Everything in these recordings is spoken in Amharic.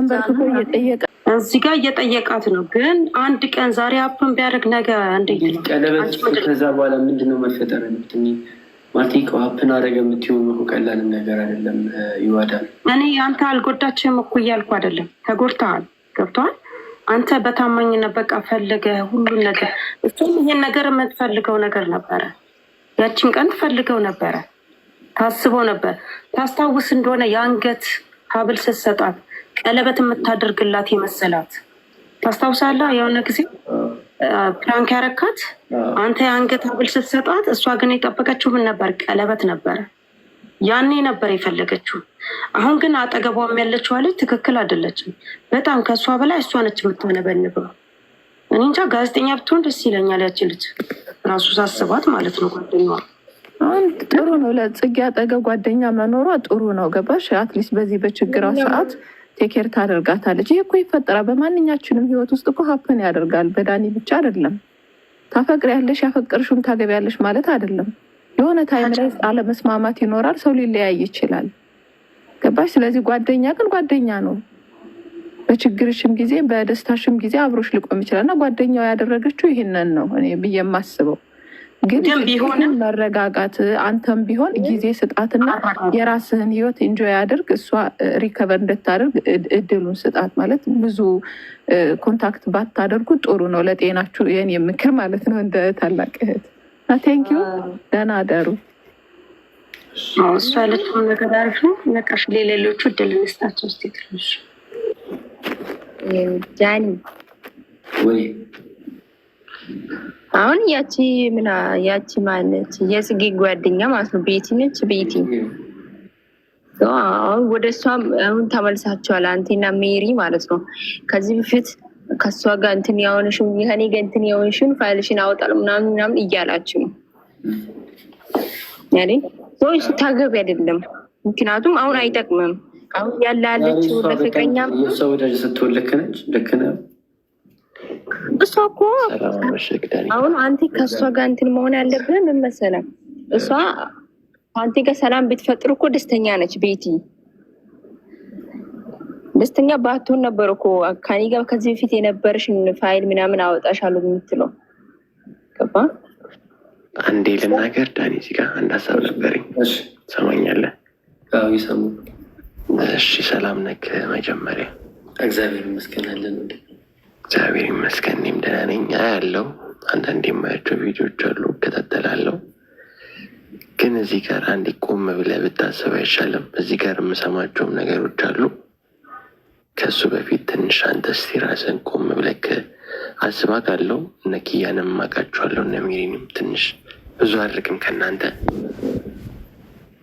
ተንበርክኮ እየጠየቀ እዚህ ጋር እየጠየቃት ነው። ግን አንድ ቀን ዛሬ አፕን ቢያደርግ ነገ ቀለበት ከዛ በኋላ ምንድነው መፈጠር ማለት አፕን አደረገ የምትሆኑ ቀላልም ነገር አይደለም። ይዋዳል እኔ አንተ አልጎዳችም እኮ እያልኩ አይደለም። ተጎድተሃል፣ ገብተዋል። አንተ በታማኝነት በቃ ፈልገ ሁሉን ነገር እሱም ይሄን ነገር የምትፈልገው ነገር ነበረ። ያችን ቀን ትፈልገው ነበረ፣ ታስበው ነበር። ታስታውስ እንደሆነ የአንገት ሀብል ስትሰጣት ቀለበት የምታደርግላት የመሰላት ታስታውሳለህ? የሆነ ጊዜ ፕራንክ ያረካት አንተ የአንገት ሀብል ስትሰጣት፣ እሷ ግን የጠበቀችው ምን ነበር? ቀለበት ነበረ። ያኔ ነበር የፈለገችው። አሁን ግን አጠገቧም ያለችው ልጅ ትክክል አይደለችም። በጣም ከእሷ በላይ እሷ ነች የምትሆነበንበው። እኔ እንጃ ጋዜጠኛ ብትሆን ደስ ይለኛል። ያች ልጅ ራሱ ሳስባት ማለት ነው። ጓደኛዋ አሁን ጥሩ ነው። ለጽጌ አጠገብ ጓደኛ መኖሯ ጥሩ ነው። ገባሽ? አትሊስት በዚህ በችግሯ ሰዓት ቴኬር ታደርጋታለች። ይህ እኮ ይፈጠራል በማንኛችንም ህይወት ውስጥ እኮ ሀፕን ያደርጋል። በዳኒ ብቻ አይደለም። ታፈቅሪያለሽ፣ ያፈቅርሽም ታገቢያለሽ ማለት አይደለም። የሆነ ታይም ላይ አለመስማማት ይኖራል። ሰው ሊለያይ ይችላል። ገባሽ? ስለዚህ ጓደኛ ግን ጓደኛ ነው። በችግርሽም ጊዜ በደስታሽም ጊዜ አብሮሽ ሊቆም ይችላል። እና ጓደኛው ያደረገችው ይህንን ነው እኔ ብዬ የማስበው። ግን ቢሆንም መረጋጋት፣ አንተም ቢሆን ጊዜ ስጣትና የራስህን ህይወት ኢንጆይ ያድርግ። እሷ ሪከቨር እንድታደርግ እድሉን ስጣት። ማለት ብዙ ኮንታክት ባታደርጉ ጥሩ ነው ለጤናችሁ። የኔ ምክር ማለት ነው እንደ ታላቅ እህት። ቴንኪዩ። ደህና አደሩ። እሷ ያለችውን ነገር አሪፍ ነው። ነቃሽ ሌሎቹ እድል እንስጣቸው። ስ ትንሽ ጃኒ ወይ አሁን ያቺ ማነች? የጽጌ ጓደኛ ማለት ነው። ቤቲ ነች። ቤቲ አሁን ወደ እሷም አሁን ተመልሳቸዋል። አንቴና ሜሪ ማለት ነው። ከዚህ በፊት ከእሷ ጋር እንትን የሆነሽን ከኔ ጋር እንትን የሆንሽን ፋይልሽን አወጣል ምናምን እያላችሁ ነው ያኔ ሰዎች ታገቢ አይደለም። ምክንያቱም አሁን አይጠቅምም። አሁን ያላለችው ለፍቅረኛ ሰው ወዳጅ ስትሆን ልክ ነህ። እሷ እኮ አሁን አንተ ከእሷ ጋር እንትን መሆን ያለብህ ምን መሰለህ? እሷ አንተ ጋር ሰላም ብትፈጥር እኮ ደስተኛ ነች። ቤቲ ደስተኛ ባትሆን ነበር እኮ ከኔ ጋር ከዚህ በፊት የነበረሽን ፋይል ምናምን አወጣሻለሁ የምትለው። ገባ? አንዴ ልናገር ዳኒ፣ እዚህ ጋር አንድ ሀሳብ ነበረኝ። ሰማኛለህ? ይሰሙ። እሺ፣ ሰላም ነክ? መጀመሪያ እግዚአብሔር ይመስገን አለን። እግዚአብሔር ይመስገን እኔም ደህና ነኝ። ያለው አንዳንድ የማያቸው ቪዲዮዎች አሉ፣ እከታተላለሁ። ግን እዚህ ጋር አንዴ ቆም ብለህ ብታስብ አይሻልም? እዚህ ጋር የምሰማቸውም ነገሮች አሉ። ከሱ በፊት ትንሽ አንተ እስቲ ራስን ቆም ብለህ አስባ ካለው እነ ኪያንም አውቃቸዋለሁ፣ እነ ሚሪንም ትንሽ ብዙ አድርግም ከእናንተ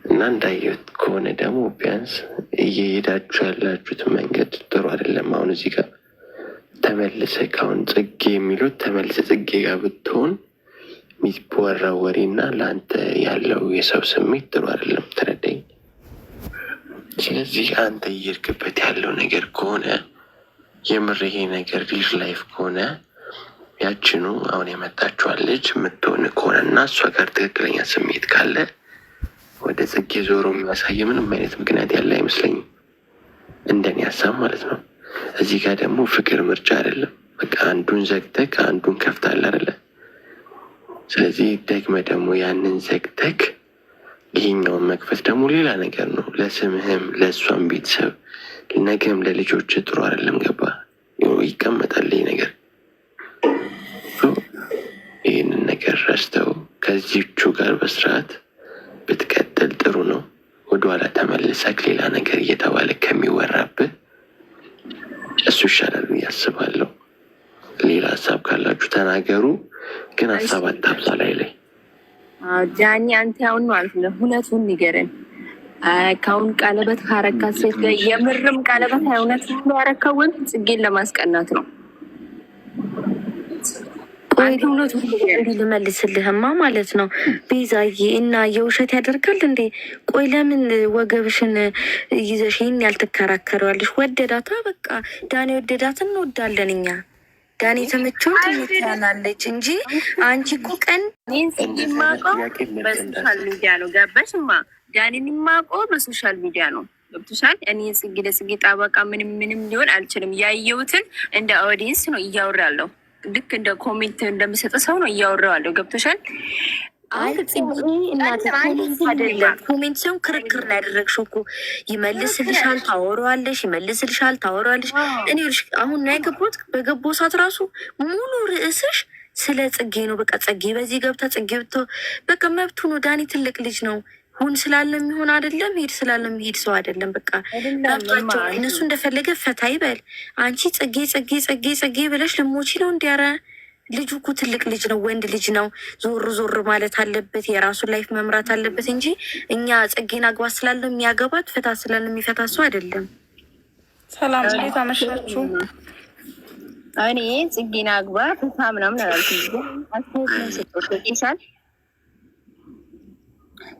እና እንዳየሁት ከሆነ ደግሞ ቢያንስ እየሄዳችሁ ያላችሁት መንገድ ጥሩ አይደለም። አሁን እዚህ ጋር ተመልሰህ ካሁን ጽጌ የሚሉት ተመልሰህ ጽጌ ጋር ብትሆን የሚወራ ወሬ እና ለአንተ ያለው የሰው ስሜት ጥሩ አይደለም። ተረዳኝ? ስለዚህ አንተ እየሄድክበት ያለው ነገር ከሆነ የምር ይሄ ነገር ሪል ላይፍ ከሆነ ያችኑ አሁን የመጣችኋል ልጅ የምትሆን ከሆነ እና እሷ ጋር ትክክለኛ ስሜት ካለ ወደ ጽጌ ዞሮ የሚያሳይ ምንም አይነት ምክንያት ያለ አይመስለኝም፣ እንደኔ ሀሳብ ማለት ነው። እዚህ ጋር ደግሞ ፍቅር ምርጫ አይደለም። በቃ አንዱን ዘግተክ አንዱን ከፍታል አይደለ? ስለዚህ ደግመ ደግሞ ያንን ዘግተክ ይሄኛውን መክፈት ደግሞ ሌላ ነገር ነው። ለስምህም ለእሷም ቤተሰብ ነገም ለልጆች ጥሩ አይደለም። ገባ? ይቀመጣል ይህ ነገር። ይህንን ነገር ረስተው ከዚቹ ጋር በስርዓት ብትቀጥል ጥሩ ነው። ወደኋላ ተመልሰክ ሌላ ነገር እየተባለ ከሚወራብህ እሱ ይሻላል ብዬ አስባለሁ። ሌላ ሀሳብ ካላችሁ ተናገሩ፣ ግን ሀሳብ አታብዛ ላይ ጃኒ አንተ አሁን ማለት ነው እውነቱን ንገረን። ከአሁን ቀለበት ካረካት ሴት ጋር የምርም ቀለበት እውነት ያረከውን ጽጌን ለማስቀናት ነው? እንዲህ ልመልስልህማ ማለት ነው ቤዛዬ፣ እና የውሸት ያደርጋል እንዴ? ቆይ ለምን ወገብሽን ይዘሽ ይህን ያልትከራከረዋለሽ? ወደዳታ በቃ ዳኒ ወደዳትን እንወዳለን እኛ። ዳኒ ተመቸው ትምትያናለች እንጂ አንቺ እኮ ቀን ማቆ በሶሻል ሚዲያ ነው። ገባሽማ? ዳኒን ማቆ በሶሻል ሚዲያ ነው። ገብቶሻል? እኔ ጽጌ ለጽጌ ጠበቃ ምንም ሊሆን አልችልም። ያየሁትን እንደ ኦዲየንስ ነው እያወራለሁ። ልክ እንደ ኮሜንት እንደምሰጥ ሰው ነው እያወራዋለሁ። ገብቶሻል? ኮሜንት ሲሆን ክርክር ላይ ያደረግሽው እኮ ይመልስልሻል፣ ታወራዋለሽ፣ ይመልስልሻል፣ ታወራዋለሽ። እኔ አሁን ነው የገባሁት። በገባሁ ሰዓት ራሱ ሙሉ ርዕስሽ ስለ ጽጌ ነው። በቃ ጽጌ በዚህ ገብታ ጽጌ ብቶ በቃ መብቱ ነው። ዳኒ ትልቅ ልጅ ነው። ሁን ስላለ የሚሆን አይደለም፣ ሄድ ስላለ የሚሄድ ሰው አይደለም። በቃ መብቷቸው፣ እነሱ እንደፈለገ ፈታ ይበል። አንቺ ጽጌ ጽጌ ጽጌ ጽጌ ብለሽ ልሞቺ ነው እንዲያረ ልጁ እኮ ትልቅ ልጅ ነው፣ ወንድ ልጅ ነው። ዞር ማለት አለበት፣ የራሱን ላይፍ መምራት አለበት እንጂ እኛ ጽጌን አግባ ስላለ የሚያገባት ፈታ ስላለ የሚፈታ ሰው አይደለም። ሰላም፣ እንዴት አመሻችሁ? እኔ ጽጌን አግባ ፈታ ምናምን አላልኩም። አስተሳሰብ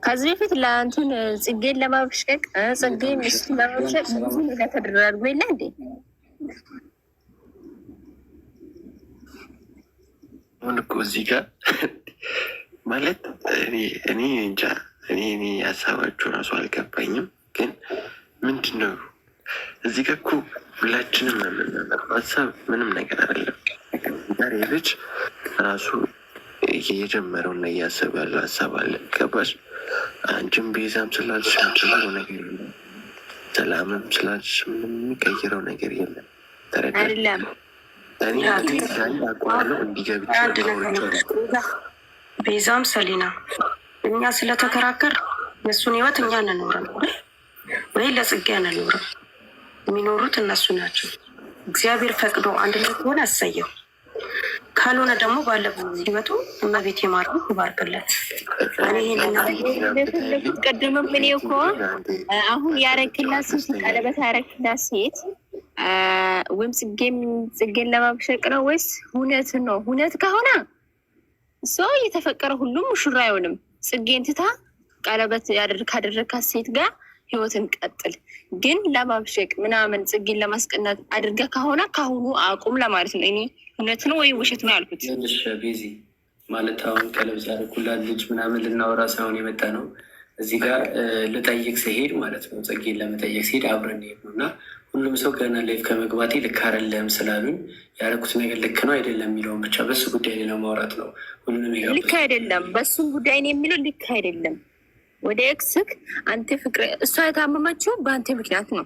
ከዚህ በፊት ለአንቱን ጽጌን ለማብሸቅ ጽጌን ሚስቱ ለማብሸቅ ብዙ ነገር ተደራርጎ የለ እንዴ? አሁን እኮ እዚህ ጋር ማለት እኔ እንጃ እኔ ሀሳባችሁ ራሱ አልገባኝም። ግን ምንድን ነው እዚህ ጋር እኮ ሁላችንም የምናመጣው ሀሳብ ምንም ነገር አይደለም። ዛሬ ልጅ ራሱ የጀመረውና እያሰብ ያለው ሀሳብ አለ። ገባሽ? አንቺም ቤዛም ስላልሽ የሚቀይረው ነገር የለም። ሰላምም ስላልሽ ምንም የሚቀይረው ነገር የለም። ተረዳለም ቤዛም ሰሊና እኛ ስለተከራከር የእሱን ህይወት እኛ እንኖረም ወይ ለጽጌ አንኖርም። የሚኖሩት እነሱ ናቸው። እግዚአብሔር ፈቅዶ አንድ ላይ ከሆነ አሰየው፣ ካልሆነ ደግሞ ባለፈው ህይወቱ እመቤት የማርያም ይባርክለት። ቀደምም እኔ እኮ አሁን ያረክላት ሴት ቀለበት ያረክላት ሴት ወይም ጽጌን ለማብሸቅ ነው ወይስ እውነት ነው? እውነት ከሆነ ሰው የተፈቀረ ሁሉም ሙሽራ አይሆንም። ጽጌን ትታ ቀለበት ካደረካት ሴት ጋር ህይወትን ቀጥል። ግን ለማብሸቅ ምናምን ጽጌን ለማስቀናት አድርጋ ከሆነ ካሁኑ አቁም ለማለት ነው። እኔ እውነት ነው ወይ ውሸት ነው ያልኩት። ቤዚ ማለት አሁን ቀለበት ያደረኩላት ልጅ ምናምን ልናወራ ሳይሆን የመጣ ነው። እዚህ ጋር ልጠይቅ ሲሄድ ማለት ነው፣ ጽጌን ለመጠየቅ ሲሄድ አብረን ሄድ ነው እና ሁሉም ሰው ገና ላይፍ ከመግባቴ ልክ አይደለም ስላሉኝ ያደረኩት ነገር ልክ ነው አይደለም የሚለውን ብቻ በሱ ጉዳይ ላይ ማውራት ነው። ሁሉንም ልክ አይደለም፣ በሱም ጉዳይ ነው የሚለው ልክ አይደለም። ወደ ኤክስክ አንተ ፍቅር እሷ የታመመችው በአንተ ምክንያት ነው።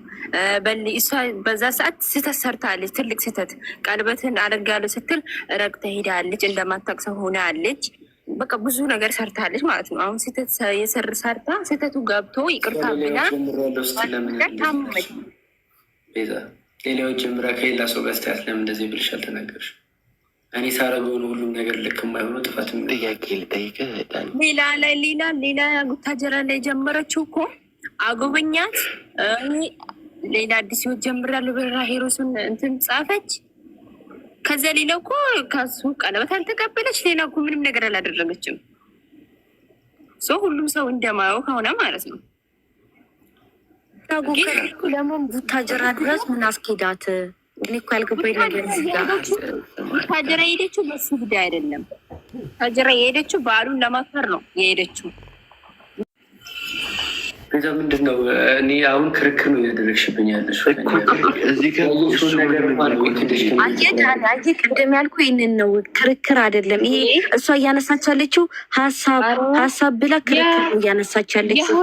እሷ በዛ ሰዓት ስህተት ሰርታለች፣ ትልቅ ስህተት። ቀለበትን አደርጋለሁ ስትል ረግታ ሄዳለች፣ እንደማታውቅ ሆናለች። በቃ ብዙ ነገር ሰርታለች ማለት ነው። አሁን ስህተት ሰርታ ስህተቱ ገብቶ ይቅርታ ብላ ታመመች። ሌላዎች ጀምራ ከሌላ ሰው ጋር ስታያት ለምን እንደዚህ ብልሽ አልተናገርሽ? እኔ ሳረገውን ሁሉም ነገር ልክ የማይሆነው ጥፋት ጥያቄ ልጠይቅህ። ሌላ ጉታጀራ ላይ ጀመረችው እኮ አጎበኛት። ሌላ አዲስ ህይወት ጀምራለሁ ብላ ሄሮስን እንትን ጻፈች። ከዚያ ሌላ እኮ ከሱ ቀለበት አልተቀበለች። ሌላ እኮ ምንም ነገር አላደረገችም። ሁሉም ሰው እንደማየው ከሆነ ማለት ነው። ለምን ቡታጀራ ድረስ ምን አስኬዳት? እኔ እኮ ያልገባኝ ነገር ቡታጀራ የሄደችው በሱ ጉዳይ አይደለም። ቡታጀራ የሄደችው በዓሉን ለማክበር ነው የሄደችው። ከዛ ምንድን ነው እኔ አሁን ክርክር ነው እያደረግሽብኝ ያለሽ እዚህ ቅድም ያልኩ ይህንን ነው። ክርክር አይደለም ይሄ። እሷ እያነሳች ያለችው ሀሳብ ብላ ክርክር ነው እያነሳች ያለችው።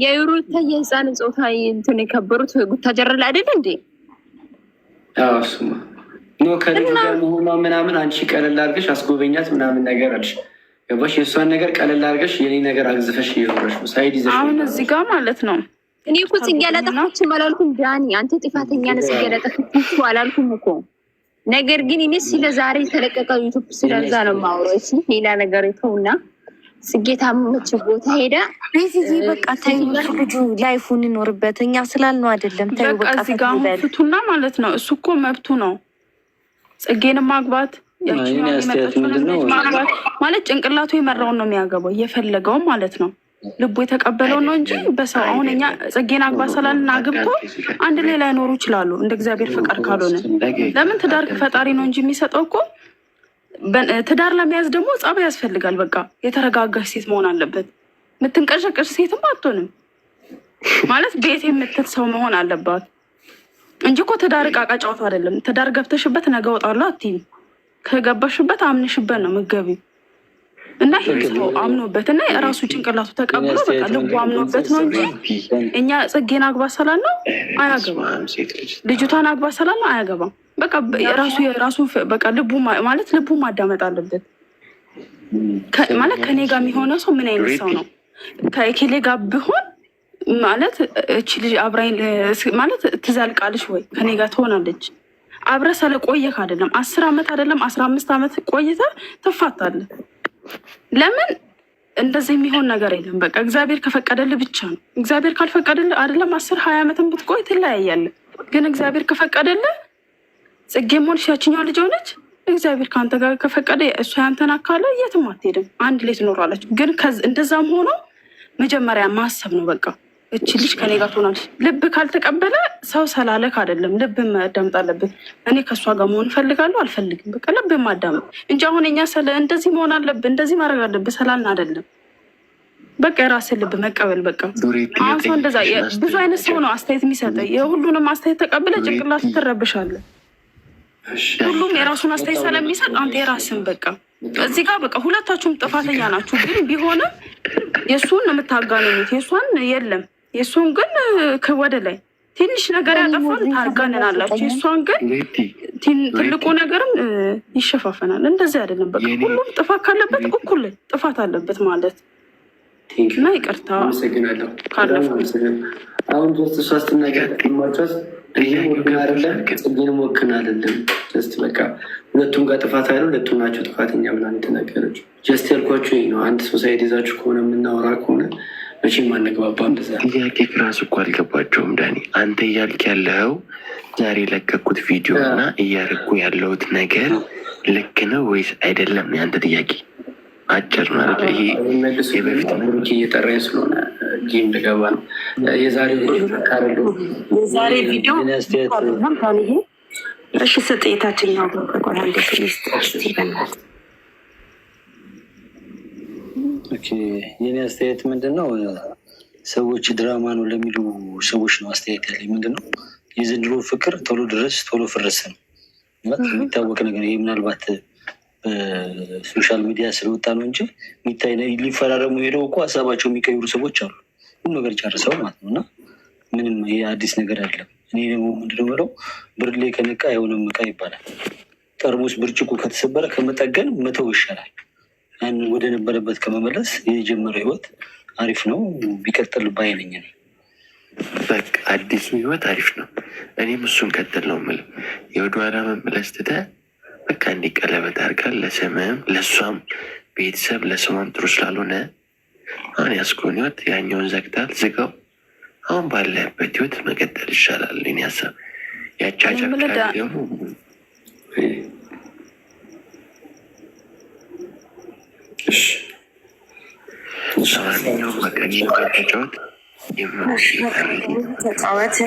የሩታ የህፃን ፆታ እንትን የከበሩት ጉታጀራ ላይ አይደለ እንዴ? እሱማ ኖ ከልጅ ጋር መሆኗ ምናምን አንቺ ቀለል አድርገሽ አስጎበኛት ምናምን ነገር አልሽ። ገባሽ? የእሷን ነገር ቀለል አድርገሽ የኔ ነገር አግዝፈሽ እየኖረሽ ነው። ሳይድ ይዘሽ አሁን እዚህ ጋር ማለት ነው። እኔ እኮ ጽጌ አላጠፋችም አላልኩም ዳኒ። አንተ ጥፋተኛ ነህ ጽጌ አላጠፋችም አላልኩም እኮ። ነገር ግን እኔ ስለ ዛሬ የተለቀቀ ዩቱብ ስለዛ ነው የማወራው። እሺ ሌላ ነገር ይተውና ጽጌ ታመመች ቦታ ሄዳ እዚህ በቃ ታዩ ልጁ ላይፉን ይኖርበት። እኛ ስላልነው አይደለም። ታዩ በቃ እዚህ ጋር ፍቱና ማለት ነው። እሱ እኮ መብቱ ነው ጽጌን ማግባት ማለት ጭንቅላቱ የመራውን ነው የሚያገባው እየፈለገውን ማለት ነው። ልቡ የተቀበለው ነው እንጂ በሰው አሁን እኛ ጽጌን አግባ ስላልን አግብቶ አንድ ላይ ላይኖሩ ይችላሉ እንደ እግዚአብሔር ፍቃድ ካልሆነ። ለምን ትዳር ፈጣሪ ነው እንጂ የሚሰጠው እኮ። ትዳር ለመያዝ ደግሞ ጸባይ ያስፈልጋል። በቃ የተረጋጋሽ ሴት መሆን አለበት። የምትንቀሸቀሽ ሴትም አትሆንም። ማለት ቤት የምትል ሰው መሆን አለባት እንጂ እኮ ትዳር ዕቃ ጨዋታ አይደለም። ትዳር ገብተሽበት ነገ እወጣለሁ አትይም። ከገባሽበት አምንሽበት ነው የምትገቢው። እና ይህ ሰው አምኖበት እና የራሱ ጭንቅላቱ ተቀብሎ በቃ ልቡ አምኖበት ነው እንጂ እኛ ጽጌን አግባ ስላልነው አያገባም። ልጅቷን አግባ ስላልነው አያገባም። በቃ የራሱ በቃ ልቡ ማለት ልቡ ማዳመጥ አለበት። ማለት ከኔ ጋር የሚሆነ ሰው ምን አይነት ሰው ነው? ከኬሌ ጋር ብሆን ማለት እቺ ልጅ አብራኝ ማለት ትዘልቃለች ወይ ከኔ ጋር ትሆናለች? አብረ ስለቆየህ አይደለም 10 ዓመት አይደለም 15 ዓመት ቆይተ ትፋታለህ። ለምን እንደዚህ የሚሆን ነገር የለም። በቃ እግዚአብሔር ከፈቀደልህ ብቻ ነው። እግዚአብሔር ካልፈቀደልህ አይደለም 10-20 ዓመትን ብትቆይ ትለያያለህ። ግን እግዚአብሔር ከፈቀደልህ ጽጌም ሆነች ያችኛው ልጅ ሆነች እግዚአብሔር ከአንተ ጋር ከፈቀደ እሷ ያንተን አካለ የትም አትሄድም። አንድ ላይ ትኖራለች። ግን እንደዛም ሆኖ መጀመሪያ ማሰብ ነው። በቃ እቺ ልጅ ከኔ ጋር ትሆናለች። ልብ ካልተቀበለ ሰው ሰላለክ አይደለም። ልብ ማዳመጥ አለብን። እኔ ከእሷ ጋር መሆን እፈልጋለሁ አልፈልግም፣ በቃ ልብ ማዳመጥ እንጂ አሁን እኛ እንደዚህ መሆን አለብን እንደዚህ ማድረግ አለብን ስላልን አይደለም። በቃ የራስን ልብ መቀበል። በቃ አሁን ሰው እንደዛ ብዙ አይነት ሰው ነው አስተያየት የሚሰጠ። የሁሉንም አስተያየት ተቀብለ ጭንቅላት ትረብሻለህ። ሁሉም የራሱን አስተያየት ስለሚሰጥ አንተ የራስን በቃ እዚህ ጋር በቃ ሁለታችሁም ጥፋተኛ ናችሁ። ግን ቢሆንም የእሱን ነው የምታጋነኑት፣ የእሷን የለም። የእሱን ግን ወደ ላይ ትንሽ ነገር ያጠፋል ታጋነናላችሁ። የእሷን ግን ትልቁ ነገርም ይሸፋፈናል። እንደዚህ አይደለም። በቃ ሁሉም ጥፋት ካለበት እኩል ጥፋት አለበት ማለት እና ይቅርታ ካለፉ አሁን ሶስት ነገር ማጫት ጽጌን ሞክን አይደለም ጀስት በቃ ሁለቱም ጋር ጥፋት አይደል፣ ሁለቱም ናቸው ጥፋተኛ ምናምን ተናገረች። ጀስት ያልኳችሁ ይሄ ነው። አንድ ሶሳይቲ ይዛችሁ ከሆነ የምናወራ ከሆነ መቼም አንግባባም። እንደዛ ጥያቄ ራሱ እኮ አልገባቸውም ዳኒ። አንተ እያልክ ያለው ዛሬ የለቀኩት ቪዲዮ እና እያደረኩ ያለሁት ነገር ልክ ነው ወይስ አይደለም ነው ያንተ ጥያቄ። አጭር ማለት ይሄ የበፊት ብሩክ እየጠራኝ ስለሆነ ጌም ልገባ ነው። የዛሬ ቪዲዮ እሺ ስጤታችን ነው። የኔ አስተያየት ምንድን ነው? ሰዎች ድራማ ነው ለሚሉ ሰዎች ነው አስተያየት ያለኝ። ምንድን ነው የዘንድሮ ፍቅር ቶሎ ድረስ ቶሎ ፍረሰ ነው የሚታወቅ ነገር። ይሄ ምናልባት በሶሻል ሚዲያ ስለወጣ ነው እንጂ የሚታይ ሊፈራረሙ ሄደው እኮ ሀሳባቸው የሚቀይሩ ሰዎች አሉ። ሁሉ ነገር ጨርሰው ማለት ነው። እና ምንም ይሄ አዲስ ነገር አይደለም። እኔ ደግሞ ምንድነው የምለው ብርሌ ከነቃ አይሆንም እቃ ይባላል። ጠርሙስ ብርጭቆ ከተሰበረ ከመጠገን መተው ይሻላል። ያን ወደ ነበረበት ከመመለስ የጀመረ ህይወት አሪፍ ነው ቢቀጥል ባይነኝ ነው። በቃ አዲሱ ህይወት አሪፍ ነው። እኔም እሱን ቀጥል ነው የምልህ። የወደኋላ መመለስ ትተህ በቃ እንዲህ ቀለበት አድርጋል ለስምህም ለእሷም ቤተሰብ ለስሟም ጥሩ ስላልሆነ አሁን ያስኮን ህይወት ያኛውን ዘግታል፣ ዝጋው። አሁን ባለህበት ህይወት መቀጠል ይሻላል። እኔ ሀሳብ ያቻቻል ደግሞ ተጫወት።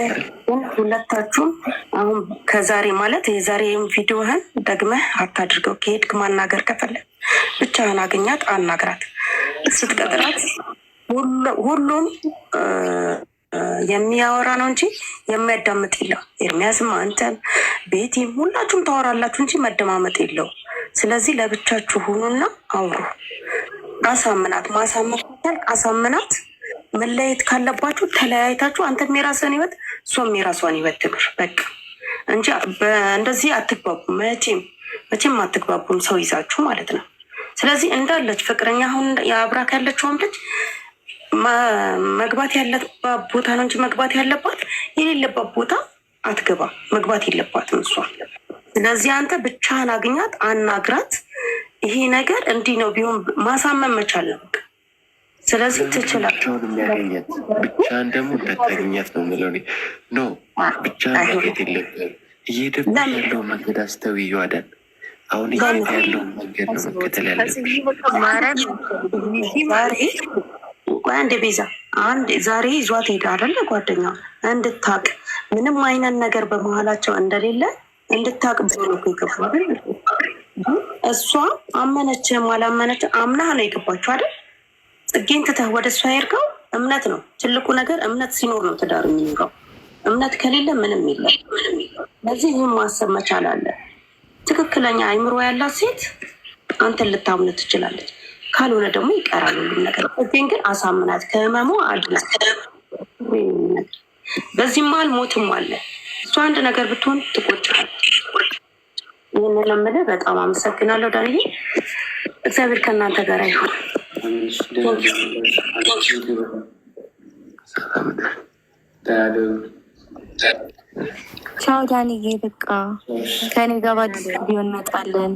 ሁለታችሁም አሁን ከዛሬ ማለት የዛሬም ቪዲዮህን ደግመህ አታድርገው። ከሄድክ ማናገር ከፈለግ ብቻህን አገኛት፣ አናግራት። ስትቀጥራት ሁሉም የሚያወራ ነው እንጂ የሚያዳምጥ የለው። ኤርሚያስም አንተም ቤቲም ሁላችሁም ታወራላችሁ እንጂ መደማመጥ የለው። ስለዚህ ለብቻችሁ ሁኑና አውሩ። አሳምናት። ማሳመን አሳምናት። መለያየት ካለባችሁ ተለያይታችሁ አንተም የራስህን ህይወት እሷም የራሷን ህይወት ትኑር በቃ እንጂ እንደዚህ አትግባቡም። መቼም አትግባቡም ሰው ይዛችሁ ማለት ነው። ስለዚህ እንዳለች ፍቅረኛ አሁን የአብራክ ያለችውም ልጅ መግባት ያለባት ቦታ ነው እንጂ መግባት ያለባት የሌለባት ቦታ አትገባ። መግባት የለባትም እሷ። ስለዚህ አንተ ብቻህን አግኛት፣ አናግራት። ይሄ ነገር እንዲህ ነው ቢሆን ማሳመን መቻል ነው። ስለዚህ ትችላለህ። ብቻህን ደግሞ እንዳታገኛት ነው የምለው ኖ ብቻህን ማግኘት የለብህም። እየሄደብህ ያለውን መንገድ አስተውይ ይዋዳል። አሁን እየሄደ ያለውን መንገድ ነው መከተል ያለብሽ። አንድ ቤዛ ዛሬ ይዟት ሄዳ አይደለ ጓደኛ እንድታቅ ምንም አይነት ነገር በመሀላቸው እንደሌለ እንድታቅ ብሎ ነው የገባው። እሷ አመነችም አላመነችም አምናህ ነው የገባችው አይደል? ጽጌን ትተህ ወደ እሷ ሄድከው እምነት ነው ትልቁ ነገር። እምነት ሲኖር ነው ትዳር የሚኖረው። እምነት ከሌለ ምንም የለም። ለዚህ ይህም ማሰብ መቻል አለ። ትክክለኛ አይምሮ ያላት ሴት አንተን ልታምነት ትችላለች። ካልሆነ ደግሞ ይቀራል ሁሉም ነገር። እዚህን ግን አሳምናት፣ ከህመሙ አድናት። በዚህ መሀል ሞትም አለ። እሱ አንድ ነገር ብትሆን ትቆጫል። ይህንን ለምልህ በጣም አመሰግናለሁ ዳንዬ። እግዚአብሔር ከእናንተ ጋር ይሁን። ቻው ዳንዬ። በቃ ከኔ ጋር በአዲስ ቪዲዮ እንመጣለን።